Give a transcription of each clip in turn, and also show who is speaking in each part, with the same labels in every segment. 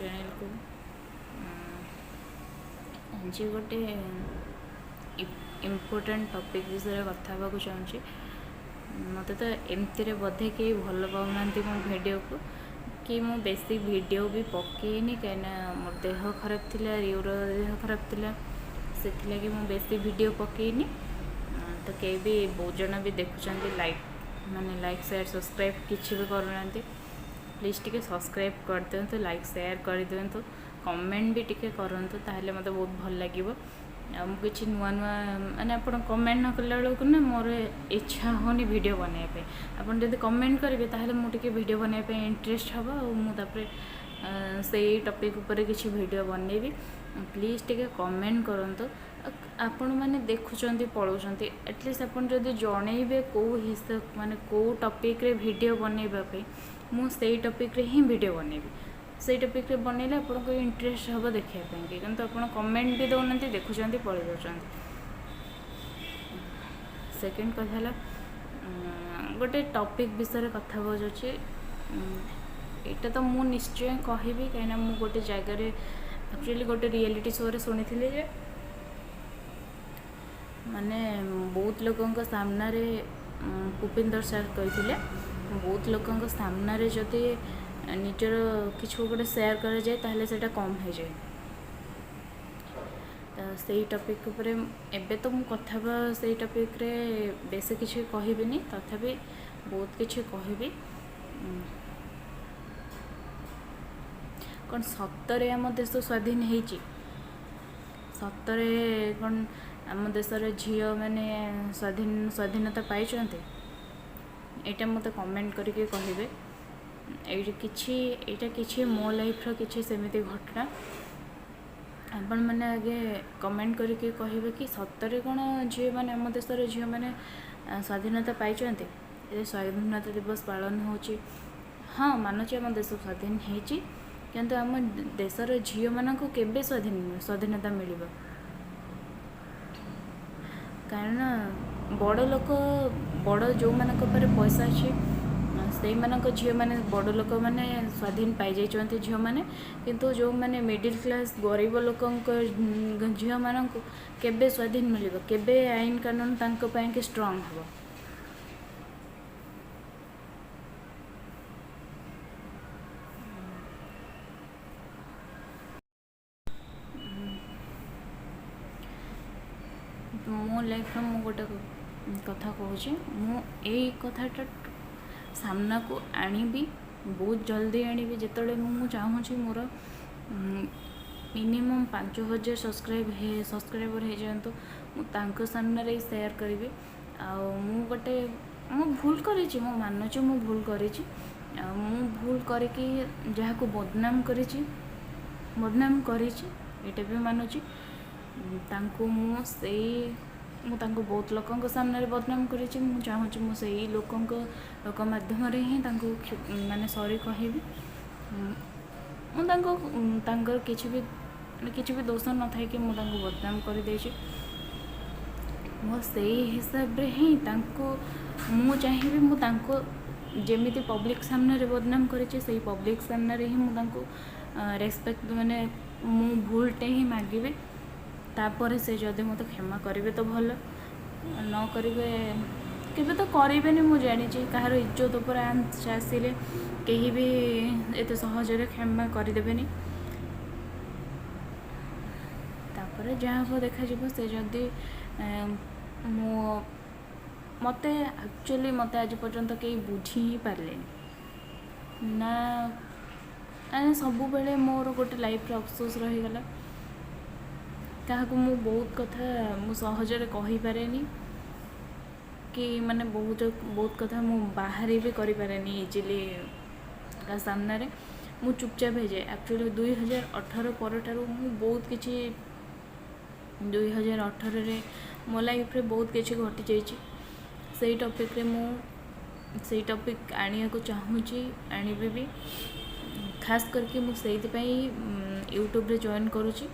Speaker 1: Channel को आज गोटे इम्पोर्टेंट टॉपिक विषय कथा हाँक चाहूँगी। मत तो एमती बोधे कहीं भल पाऊना मो भिडियो को कि मु बेसी वीडियो भी पकईनी कहीं मोर देह खराब थिला रिवर देह खराब थिला से लगी मु बेसी वीडियो पकईनी। तो कई भी बहुत जन भी देखुं लाइक शेयर सब्सक्राइब किसी भी करूना प्लीज़ टिके सब्सक्राइब कर दिंतु लाइक शेयर कर दिंतु कमेंट भी टिके करंतु ताहले मते बहुत भल लागिवो। किसी नुआ नुआ माने आप कमेंट न कला बेलू ना मोर इच्छा होनी वीडियो बनाइए आपन जब कमेंट करेंगे ताहले मु टिके वीडियो बनाइए इंटरेस्ट हम और से टॉपिक उपर किसी वीडियो बनैबी प्लीज़ टिके कमेंट करंतु आपण मैंने देखुं पढ़ुंट एटलिस्ट आप जनइबे कौ हिसाब माने कौ टॉपिक रे वीडियो बनइबा मुझे टॉपिक रे ही वीडियो बनैबी से टॉपिक रे बनैले आपको इंटरेस्ट हम देखापी किंतु आप कमेंट भी दौना देखुं पढ़ी दौरान। सेकेंड कथा गोटे टॉपिक विषय कथा बुझे यहाँ तो मु निश्चय कहि कहीं मु गोटे जगार एक्चुअली गोटे रियलिटी शो रे शुणी जे माने बहुत लोकों सामना रे भूपिंदर सर कही बहुत लोकों सामना रे जदि निजर किसी गोटे शेयर कर जाए ताहले सेटा कम हो जाए। तो से टॉपिक उपर एबे तो मु कथा से टॉपिक रे बेसी किसी कहबिनी तथापि बहुत किसी कहबी। कौन सतरे आम देश स्वाधीन होती सतरे कौन आम देशर झील मैंने स्वाधीनता पाई यहाँ मत कमेंट करके कहे यहाँ कि मो लाइफ किसी सेमती घटना आपण मैंने आगे कमेंट करके कहे कि सतरे कौन झी मैंने आम देशर झील मैंने स्वाधीनता पाई स्वाधीनता दिवस पालन हो हाँ मानुचे आम देश स्वाधीन होती किंतु आम देशर झील मान केबे स्वाधीनता मिल कारण बड़ लोक बड़ जो मान पैसा अच्छी से झील मैंने बड़ लोक मैंने स्वाधीन पाई जाइए झील मैंने किंतु जो मैंने मिडिल क्लास गरीब लोक झील मान केबे स्वाधीन मिल केबे आईन कानून तांको पाई कि स्ट्रांग हम। मो लाइफ मु गोटे कथा कहूँ मु कथाटा सामना को आनीबी बहुत जल्दी आनीबी जिते मु चाहूँगी मोर मिनिमम 5000 सब्सक्राइबर हो जातु मुझे सामने शेयर करी मु गोटे मु भूल करी मु मानुची मु भूल करी मु भूल करके जहाँ को बदनाम करी ये भी मानुची तांको मु बहुत लोकों सामने बदनाम करी चाहूँगी मु से लोक माध्यम ही माने सॉरी कहबी मुझे किसी भी दोष न था कि मुझे बदनाम कर देछि मो से हिसाब रे ही मु चाहिए मु जेमिति पब्लिक सामने बदनाम करी से पब्लिक सामने ही मुझे रेस्पेक्ट माने मु भूलटे ही मागिबे तापर से जदि मत क्षमा करेंगे तो भल न करेंगे केबे तो करेंगे मु जानी कहार इज्जत उपर आसिले कहीं भी एत सहजरे क्षमा करदेवेनि तापर जहाँ को देखा से जदि मो मते एक्चुअली मते आज पर्यंत कहीं बुझी ही पारे ना सबु बेले मोर गोटे लाइफ रे अफसोस रहीगला क्या मु बहुत कथा मु सहजरे कही पारेनी कि माने बहुत कथा मु बाहर भी करि पारेनी इजिली का सामने रे मु चुपचाप हो जाए। एक्चुअली 2018 पर मु बहुत किसी 2018 रे मो लाइफ रे बहुत किसी घटी जाइए से टॉपिक रे मु से टॉपिक आनिया को चाहूँगी आनिबी भी खास करके मु सेइथिपाई यूट्यूब रे जॉइन करूची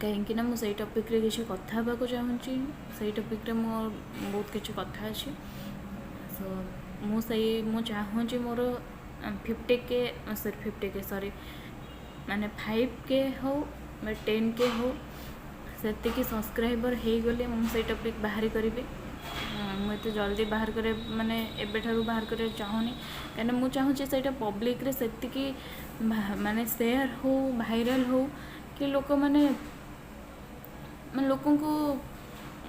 Speaker 1: कहीं ना मुझे टॉपिक रे किसी कथा हाँक चाहूँगी से टॉपिक रे मोर बहुत किसी कथा अच्छे सो मु चाहूँगी मोर 50K सॉरी 50K सॉरी माने 5K हो 10K हो सेतिकी सब्सक्राइबर हो गले मुझे टॉपिक बाहर करी मुझे जल्दी बाहर करे माने एबेठारू बाहर करे चाहूनी कहीं मुझे चाहूँगी से पब्लिक रे सेतिकी माने शेयर हो भाइराल हो कि लोक माने लोकों को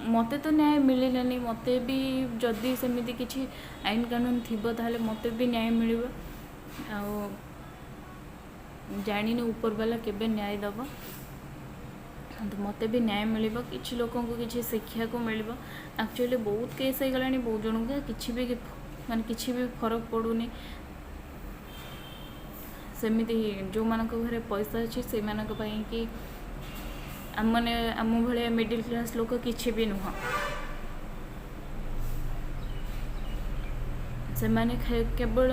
Speaker 1: मते तो न्याय मिललानी मत भी जदि सेमती किसी आईन कानून थी ताहले मते भी न्याय मिल जानी ऊपर वाला केबे न्याय दब तो मते भी न्याय मिल कि लोक किसी शिक्षा को मिल एक्चुअली बहुत केस हो गला बहुत जन को किसी भी मान किसी भी फरक पड़ूनी सेमती जो मान घरे पैसा अच्छी से कि आमने आम भाया मिडिल क्लास लोक किसी भी नुह से माने केवल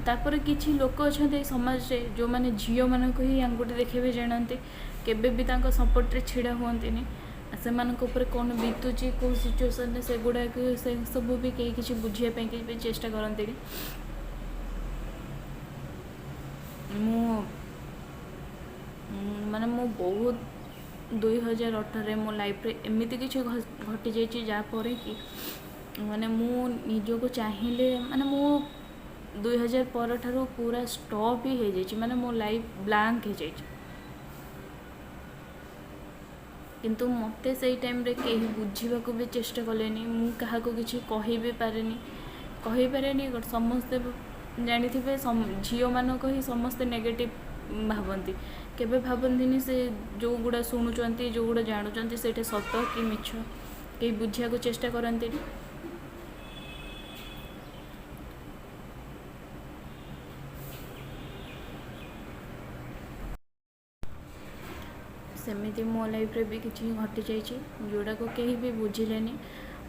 Speaker 1: तापर किछि लोक अच्छा समाज रे जो माने झील मानक ही आंगुठी देखेबे जानते केबे भी तांको सपोर्ट रे छिड़ा हुअंतिनी से मानक ऊपर कौन बीतुची को सिचुएशन से गुड़ा से सब भी कहीं किसी बुझिया पे चेष्टा करते माने मो बहुत 2018 मो लाइफ रे एमती किसी घटी जाइए जहाँपर कि माने मु निज को चाहिए माने मो 2000 पर ठारू पूरा स्टॉप ही हो जाइए माने मो लाइफ ब्लैंक हो जाइए किंतु मते से टाइम रे कहीं बुझा को भी चेष्टा कलेनी मु क्या किसी कहि भी पारेनी समस्ते जानी थे झील मानक ही समस्ते नेगेटिव भावती केबे भावती से जो गुड़ा शुणुंट जो गुड़ा जानुंट से सत कि मिछ कहीं बुझा को चेष्टा करती सेमिति मो लाइफ रे भी किसी घटी जाइए जोड़ा को कहीं भी बुझिलेनी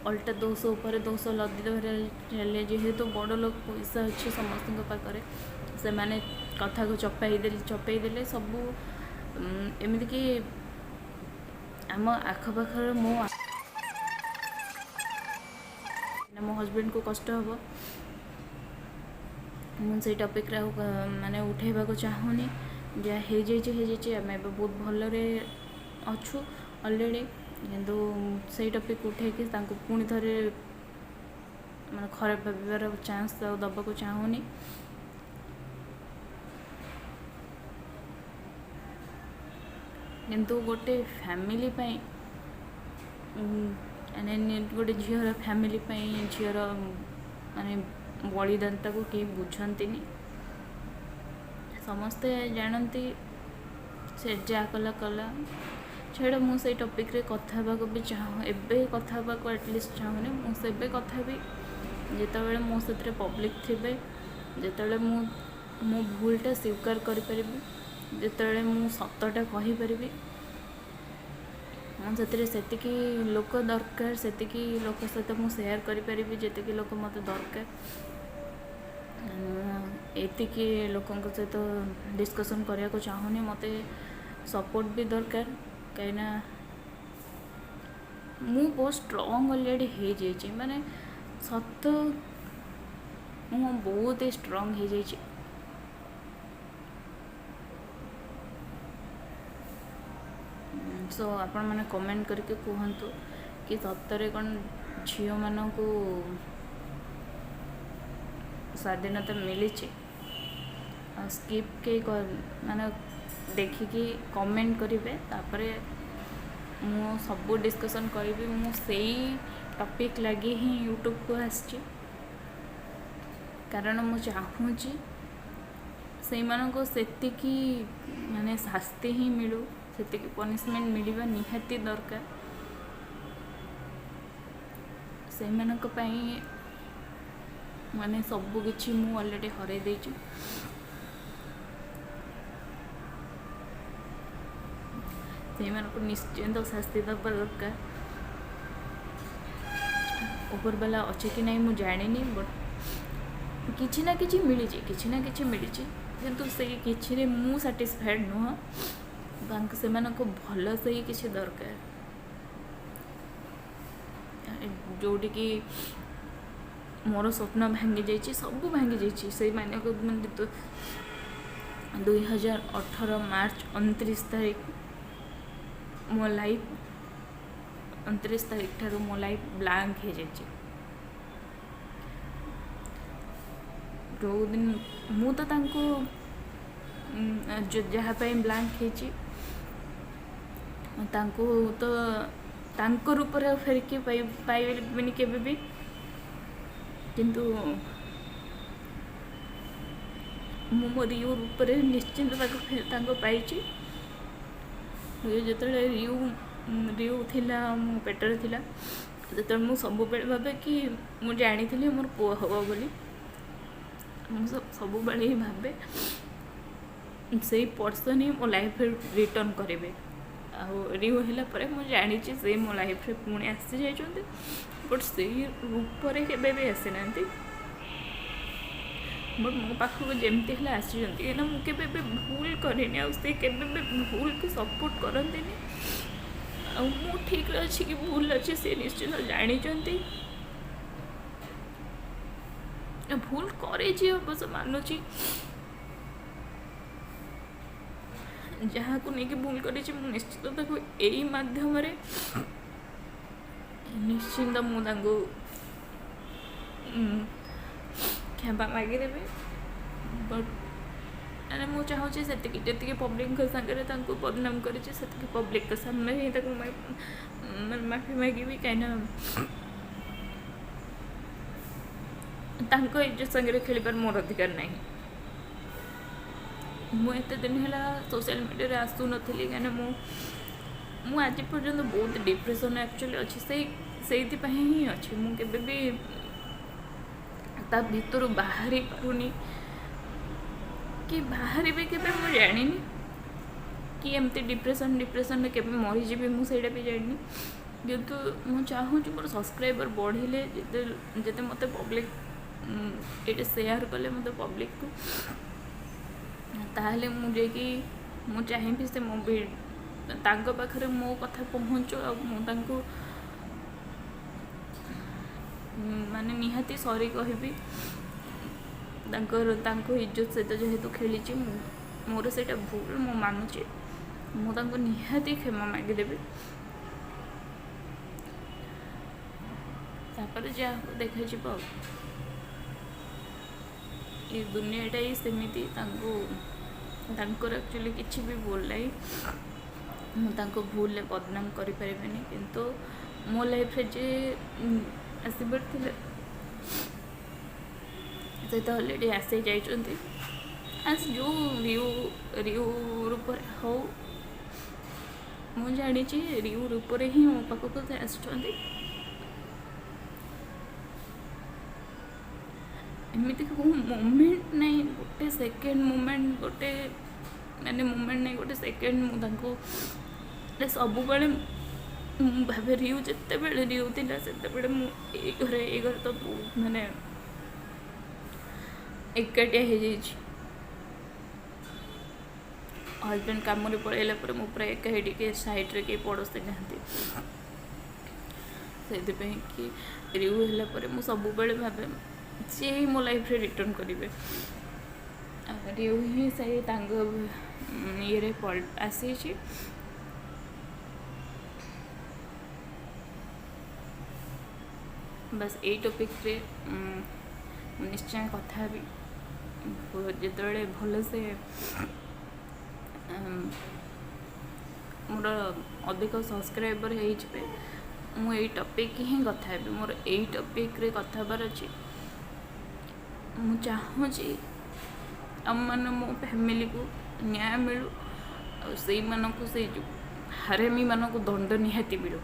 Speaker 1: अल्टा दोष उपर दोष लदी धरे जेहेतु बड़ लोक पैसा अच्छे समस्त पाखे से माने कथा को चपाई देले सब एमती कि आम आखपाखर मो हस्बैंड को कष्ट हम मुझे टॉपिक रे माने उठेबा को चाहूनी जहाँ हो जाइए आम ए बहुत भलरे अच्छु अलरेडी किंतु से टॉपिक उठे पुणी थे मैं खराब भावार चांस दबा को चाहूनी किंतु गोटे फैमिली गोटे झीर फैमिली झीर माने बलिदानता को कहीं बुझंती समस्ते जानती से जा कला छेड़ा मुझे टॉपिक रे कथा भी चाहूँ एबे कथा को एटलिस्ट चाहूनी मुझे कथा भी जिते मो से पब्लिक थे जिते मो भूलटा स्वीकार करी जिते मु सतटा कहीपरि से लोक दरकार से लोक सहित मुझे सेयार करी जी लोक मत दरकार एतिकी लोकों सहित डिस्कसन करने को चाहूनी मत सपोर्ट भी दरकार कहीं मु बहुत स्ट्रॉन्ग ऑलरेडी हो जाइए माने सत मु बहुत स्ट्रॉन्ग हो जाइए सो आपण मैंने कमेंट करके कहतु कि सतरे कौन झील मान को स्वाधीनता मिली स्किप के माने देखिकी कमेंट करेंगे तापर मु सब डिस्कसन करी मु से टॉपिक लगी ही यूट्यूब को आसी कारण मु चाहूँगी से मानको सेतिकी माने शास्ति ही मिलू से पनिशमेंट मिलवा निहाती दरकार से मानक पई माने सब किछि मु ऑलरेडी हरै देछि से मानको निश्चिंत शास्ति दबा दरकार ऊपर वाला अच्छे कि नहीं मुझे जानी बट किसी ना किसी मिली किंतु से किसी मु सैटिस्फाइड नुह से भल से ही किसी दरकार जोटी कि मोर स्वप्न भांगी जाइए, सब भांगी जाइए से माने 2018 मार्च 29 तारीख मो लाइफ 29 तारीख ठारू मो लाइफ ब्लांक हो जाइए। जो दिन मु तो जहाँपाई ब्लांक होती तो तांको रूप फेरिकी पाइबेनि केबे भी, किंतु मु मो रियू रूप निश्चिंत पाई। जो रियू थिला मो पेटर थिला जो मु सब भावे कि मु जानी मोर पुआ हम बोली, सब ही भावे से पर्सन ही मो लाइफ रिटर्न करेंगे। रियू है मुझे जानी से मो लाइफ पुणी आसी जाइए, बट से रूप केवे भी आसी ना, बट मो पाखक जमती है आसी कहीं मुझे भूल करेनि आते भूल को सपोर्ट करती मु ठीक अच्छी कि भूल अच्छी सी निश्चित जानी भूल करे अवश्य मानुची जहाँ को लेकिन भूल करी निश्चित यही माध्यम निश्चिंत मुझे क्षमा मागिदेवी। बट मुझे चाहूँगी से पब्लिक सागर बदनाम कर पब्लिक सामने ही माफी मागिबी कहीं इज्जत संगे खेल मोर अधिकार नहीं। मुझे दिन है सोशल मीडिया आसू नी कहीं मु आज पर्यंत बहुत डिप्रेशन एक्चुअली अच्छी से ही अच्छी मुझे भी ता भीतर बाहरी पारुनी कि बाहरी भी के मुझे जानी कि एमती डिप्रेशन के मरीजी मुझे भी जानी, किंतु मुझे चाहूँ मोर सब्सक्राइबर बढ़िले जिते मत पब्लिक ये शेयर कले मत पब्लिक को ताहले मुझे कि मु चाहिए से मो पाखे मो कथा पहुँचो आ माने निहाती सॉरी कहबी इज्जत सहित जेहेतु खेली मोर से भूल मु मानुची मुझे निहाती क्षमा मागिदेवी। तापर जहाँ देखा ये दुनियाटा ही सेमती एक्चुअली किसी भी भूल नहीं भूल बदनाम करें, किंतु मो लाइफ जे आसबार से तो अलरेडी आसी जाइए आज जो रियू रूप हो मुझे जानी रियू रूप ही मो पाखक से आसुँच एमती मोमेंट नहीं गोटे सेकेंड मोमेंट गोटे माने मोमेंट नहीं गोटे सेकेंड मुझे सब भावे रियू जिते रियू थी से घर तो बहुत माने एकाटिया हो जाइए। हजबैंड काम पलैला मु पूरा एकाठी के साइड्रे कई पड़ोसी नहांती से कि रियू है मु सब भावे सी ही मो लाइफ रे रिटर्न करेंगे। रियू ही से ये आसी बस यही टॉपिक रे निश्चय कथा भी जिते भल से मोर अधिक सब्सक्राइबर हो यही टॉपिक ही कथा है मोर यही टॉपिक रे कथा बार अच्छी मु चाहूँगी आम मान मो फैमिली को न्याय मिलू से जो हारेमी मान को दंड निहाती मिलू।